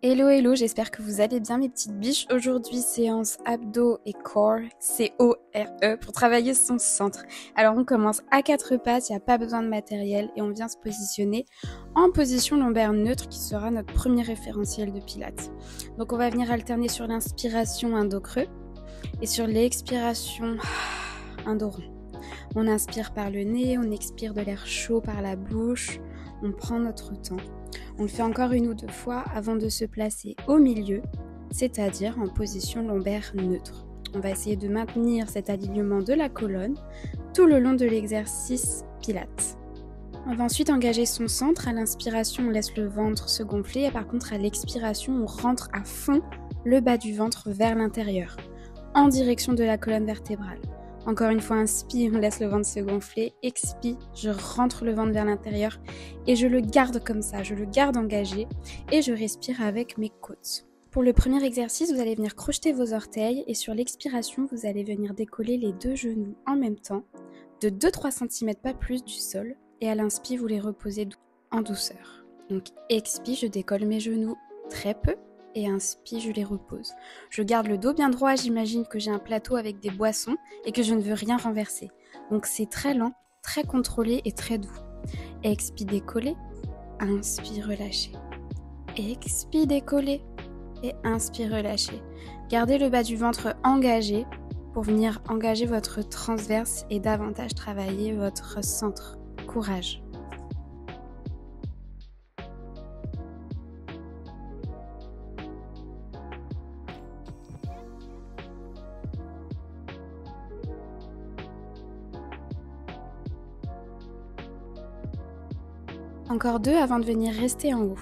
Hello hello, j'espère que vous allez bien mes petites biches. Aujourd'hui, séance abdos et core, C-O-R-E, pour travailler son centre. Alors on commence à 4 pattes, il n'y a pas besoin de matériel et on vient se positionner en position lombaire neutre qui sera notre premier référentiel de pilates. Donc on va venir alterner sur l'inspiration un dos creux et sur l'expiration un dos rond. On inspire par le nez, on expire de l'air chaud par la bouche, on prend notre temps. On le fait encore une ou deux fois avant de se placer au milieu, c'est-à-dire en position lombaire neutre. On va essayer de maintenir cet alignement de la colonne tout le long de l'exercice Pilates. On va ensuite engager son centre. À l'inspiration, on laisse le ventre se gonfler et par contre à l'expiration, on rentre à fond le bas du ventre vers l'intérieur, en direction de la colonne vertébrale. Encore une fois, inspire, on laisse le ventre se gonfler, expire, je rentre le ventre vers l'intérieur et je le garde comme ça, je le garde engagé et je respire avec mes côtes. Pour le premier exercice, vous allez venir crocheter vos orteils et sur l'expiration, vous allez venir décoller les deux genoux en même temps, de 2-3 cm pas plus du sol et à l'inspire, vous les reposez en douceur. Donc expire, je décolle mes genoux très peu. Et inspire, je les repose. Je garde le dos bien droit, j'imagine que j'ai un plateau avec des boissons et que je ne veux rien renverser. Donc c'est très lent, très contrôlé et très doux. Expire, décoller, inspire, relâcher. Expire, décoller et inspire, relâcher. Gardez le bas du ventre engagé pour venir engager votre transverse et davantage travailler votre centre. Courage. Encore 2 avant de venir rester en haut.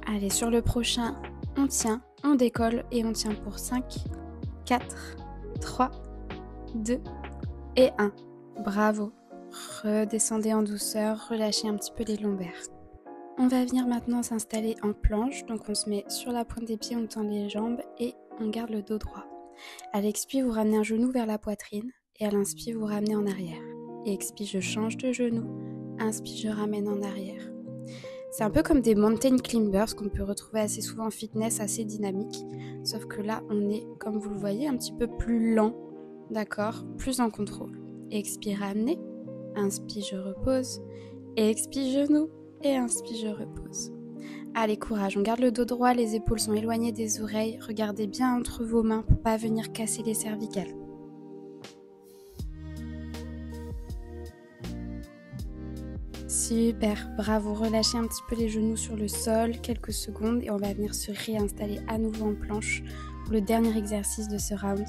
Allez, sur le prochain, on tient, on décolle et on tient pour 5, 4, 3, 2 et 1. Bravo. Redescendez en douceur, relâchez un petit peu les lombaires. On va venir maintenant s'installer en planche. Donc on se met sur la pointe des pieds, on tend les jambes et on garde le dos droit. À l'expire, vous ramenez un genou vers la poitrine. Et à l'inspire, vous ramenez en arrière. Et expire, je change de genou. Inspire, je ramène en arrière. C'est un peu comme des mountain climbers qu'on peut retrouver assez souvent en fitness, assez dynamique. Sauf que là, on est, comme vous le voyez, un petit peu plus lent. D'accord ? Plus en contrôle. Expire, ramener. Inspire, je repose. Et expire, genou. Et inspire, je repose. Allez, courage. On garde le dos droit, les épaules sont éloignées des oreilles. Regardez bien entre vos mains pour ne pas venir casser les cervicales. Super, bravo, relâchez un petit peu les genoux sur le sol, quelques secondes et on va venir se réinstaller à nouveau en planche pour le dernier exercice de ce round.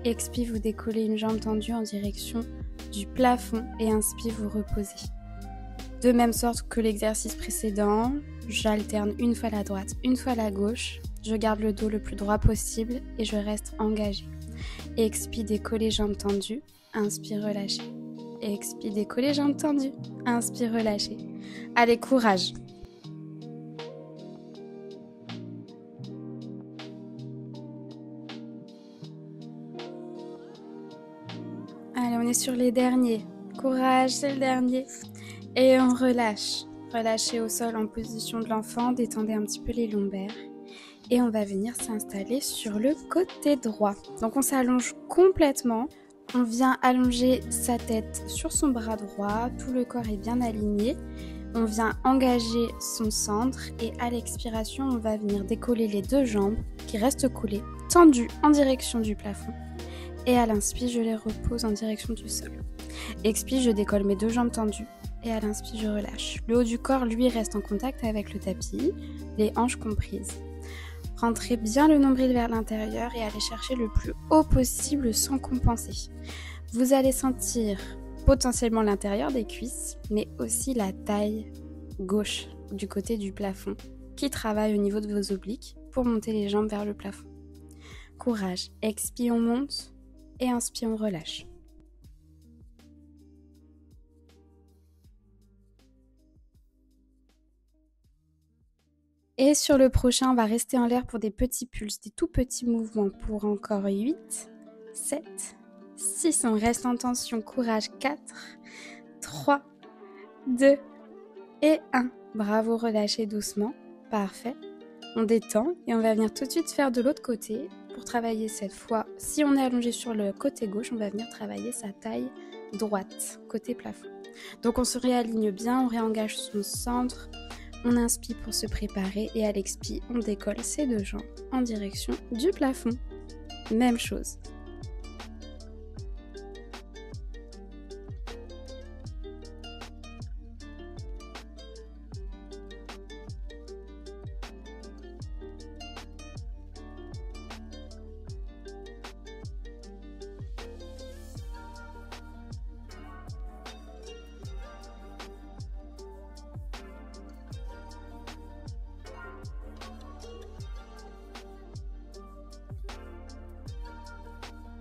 Expire, vous décollez une jambe tendue en direction du plafond et inspire, vous reposez. De même sorte que l'exercice précédent, j'alterne une fois la droite, une fois la gauche, je garde le dos le plus droit possible et je reste engagée. Expire, décollez jambes tendues, inspire, relâchez. Expire, décoller, jambes tendues. Inspire, relâchez. Allez, courage. Allez, on est sur les derniers. Courage, c'est le dernier. Et on relâche. Relâchez au sol en position de l'enfant. Détendez un petit peu les lombaires. Et on va venir s'installer sur le côté droit. Donc on s'allonge complètement. On vient allonger sa tête sur son bras droit, tout le corps est bien aligné. On vient engager son centre et à l'expiration, on va venir décoller les deux jambes qui restent collées, tendues en direction du plafond. Et à l'inspire, je les repose en direction du sol. Expire, je décolle mes deux jambes tendues et à l'inspire, je relâche. Le haut du corps, lui, reste en contact avec le tapis, les hanches comprises. Rentrez bien le nombril vers l'intérieur et allez chercher le plus haut possible sans compenser. Vous allez sentir potentiellement l'intérieur des cuisses, mais aussi la taille gauche du côté du plafond qui travaille au niveau de vos obliques pour monter les jambes vers le plafond. Courage, expire, on monte et inspire, on relâche. Et sur le prochain, on va rester en l'air pour des petits pulses, des tout petits mouvements pour encore 8, 7, 6. On reste en tension, courage, 4, 3, 2, et 1. Bravo, relâchez doucement. Parfait. On détend et on va venir tout de suite faire de l'autre côté. Pour travailler cette fois, si on est allongé sur le côté gauche, on va venir travailler sa taille droite, côté plafond. Donc on se réaligne bien, on réengage son centre, on inspire pour se préparer et à l'expire, on décolle ses deux jambes en direction du plafond. Même chose.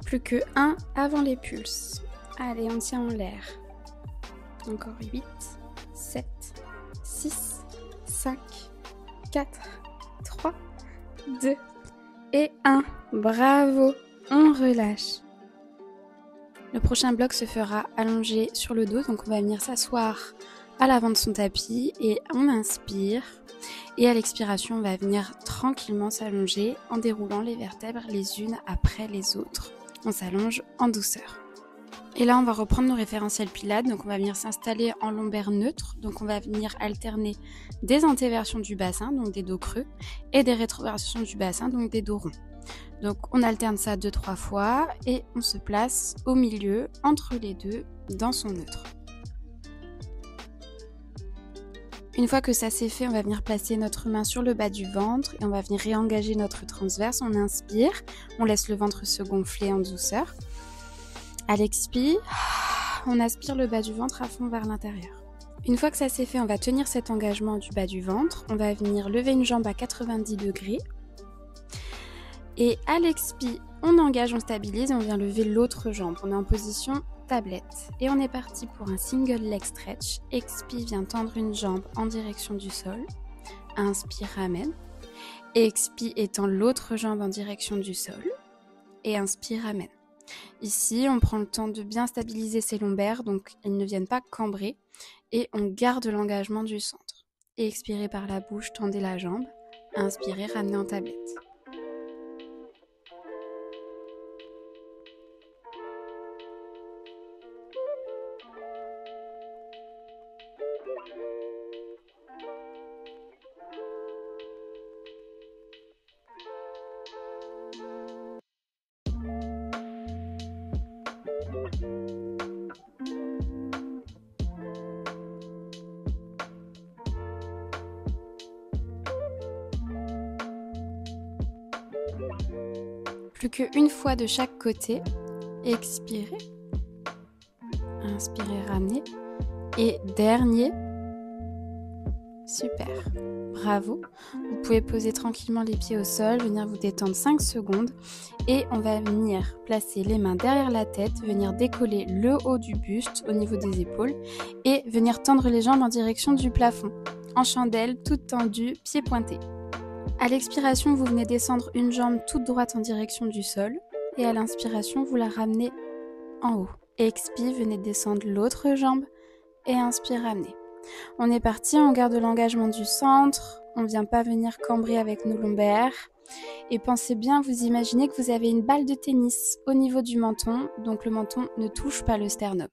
Plus que 1 avant les pulses. Allez, on tient en l'air. Encore 8, 7, 6, 5, 4, 3, 2 et 1. Bravo, on relâche. Le prochain bloc se fera allongé sur le dos, donc on va venir s'asseoir à l'avant de son tapis et on inspire. Et à l'expiration, on va venir tranquillement s'allonger en déroulant les vertèbres les unes après les autres. On s'allonge en douceur. Et là, on va reprendre nos référentiels pilates. Donc, on va venir s'installer en lombaire neutre. Donc, on va venir alterner des antéversions du bassin, donc des dos creux, et des rétroversions du bassin, donc des dos ronds. Donc, on alterne ça 2-3 fois et on se place au milieu, entre les deux, dans son neutre. Une fois que ça c'est fait, on va venir placer notre main sur le bas du ventre et on va venir réengager notre transverse. On inspire, on laisse le ventre se gonfler en douceur. À l'expire, on aspire le bas du ventre à fond vers l'intérieur. Une fois que ça c'est fait, on va tenir cet engagement du bas du ventre. On va venir lever une jambe à 90 degrés. Et à l'expire, on engage, on stabilise et on vient lever l'autre jambe. On est en position tablette. Et on est parti pour un single leg stretch. Expire, vient tendre une jambe en direction du sol. Inspire, ramène. Expire, étend l'autre jambe en direction du sol. Et inspire, ramène. Ici, on prend le temps de bien stabiliser ses lombaires, donc ils ne viennent pas cambrer. Et on garde l'engagement du centre. Et expirez par la bouche, tendez la jambe. Inspirez, ramenez en tablette. Plus qu'une fois de chaque côté. Expirez. Inspirez, ramenez. Et dernier. Super. Bravo. Vous pouvez poser tranquillement les pieds au sol, venir vous détendre 5 secondes. Et on va venir placer les mains derrière la tête, venir décoller le haut du buste au niveau des épaules et venir tendre les jambes en direction du plafond. En chandelle, toute tendue, pieds pointés. À l'expiration, vous venez descendre une jambe toute droite en direction du sol. Et à l'inspiration, vous la ramenez en haut. Expire, venez descendre l'autre jambe. Et inspire, ramenez. On est parti, on garde l'engagement du centre. On ne vient pas venir cambrer avec nos lombaires. Et pensez bien, vous imaginez que vous avez une balle de tennis au niveau du menton. Donc le menton ne touche pas le sternum.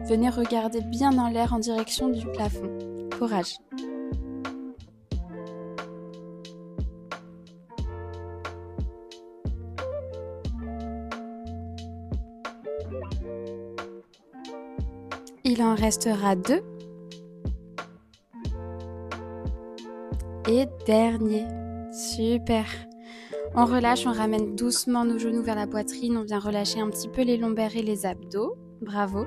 Venez regarder bien dans l'air en direction du plafond. Courage. Il en restera 2. Et dernier. Super. On relâche, on ramène doucement nos genoux vers la poitrine. On vient relâcher un petit peu les lombaires et les abdos. Bravo.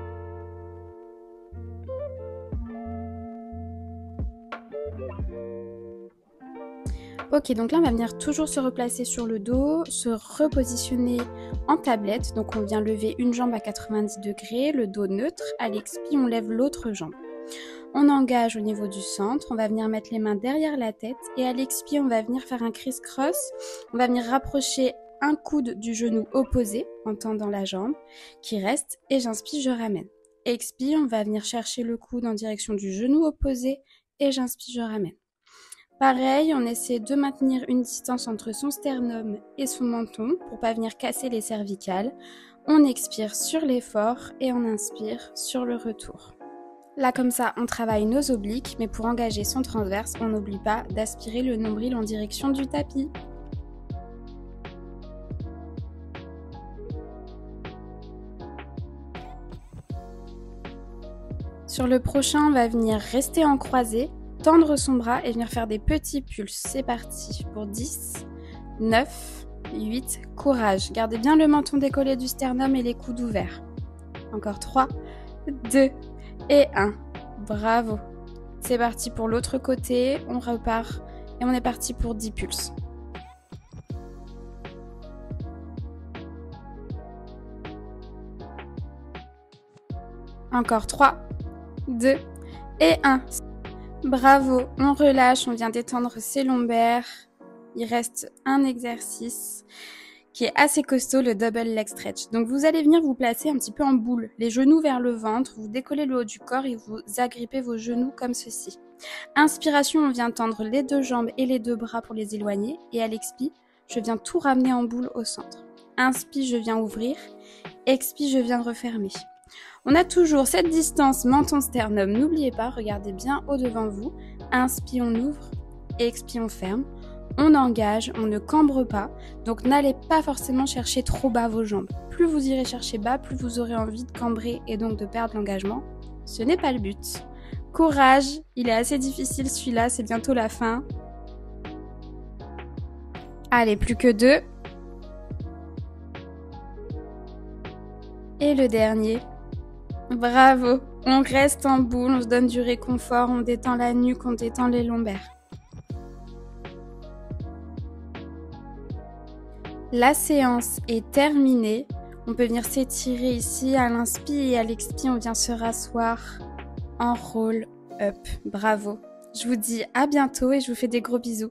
Ok, donc là on va venir toujours se replacer sur le dos, se repositionner en tablette. Donc on vient lever une jambe à 90 degrés, le dos neutre. À l'expire, on lève l'autre jambe. On engage au niveau du centre, on va venir mettre les mains derrière la tête. Et à l'expire, on va venir faire un criss-cross. On va venir rapprocher un coude du genou opposé en tendant la jambe qui reste. Et j'inspire, je ramène. Expire, on va venir chercher le coude en direction du genou opposé et j'inspire, je ramène. Pareil, on essaie de maintenir une distance entre son sternum et son menton pour pas venir casser les cervicales. On expire sur l'effort et on inspire sur le retour. Là, comme ça, on travaille nos obliques, mais pour engager son transverse, on n'oublie pas d'aspirer le nombril en direction du tapis. Sur le prochain, on va venir rester en croisée, tendre son bras et venir faire des petits pulses. C'est parti pour 10, 9, 8, courage. Gardez bien le menton décollé du sternum et les coudes ouverts. Encore 3, 2 et 1. Bravo. C'est parti pour l'autre côté, on repart et on est parti pour 10 pulses. Encore 3, 2 et 1. Bravo, on relâche, on vient détendre ses lombaires. Il reste un exercice qui est assez costaud, le double leg stretch. Donc vous allez venir vous placer un petit peu en boule, les genoux vers le ventre, vous décollez le haut du corps et vous agrippez vos genoux comme ceci. Inspiration, on vient tendre les deux jambes et les deux bras pour les éloigner. Et à l'expire, je viens tout ramener en boule au centre. Inspire, je viens ouvrir. Expire, je viens refermer. On a toujours cette distance menton-sternum. N'oubliez pas, regardez bien au devant vous. Inspire, on ouvre. Expire, on ferme. On engage, on ne cambre pas. Donc n'allez pas forcément chercher trop bas vos jambes. Plus vous irez chercher bas, plus vous aurez envie de cambrer et donc de perdre l'engagement. Ce n'est pas le but. Courage, il est assez difficile celui-là, c'est bientôt la fin. Allez, plus que 2. Et le dernier. Bravo, on reste en boule, on se donne du réconfort, on détend la nuque, on détend les lombaires. La séance est terminée. On peut venir s'étirer ici à l'inspire et à l'expire, on vient se rasseoir en roll up. Bravo. Je vous dis à bientôt et je vous fais des gros bisous.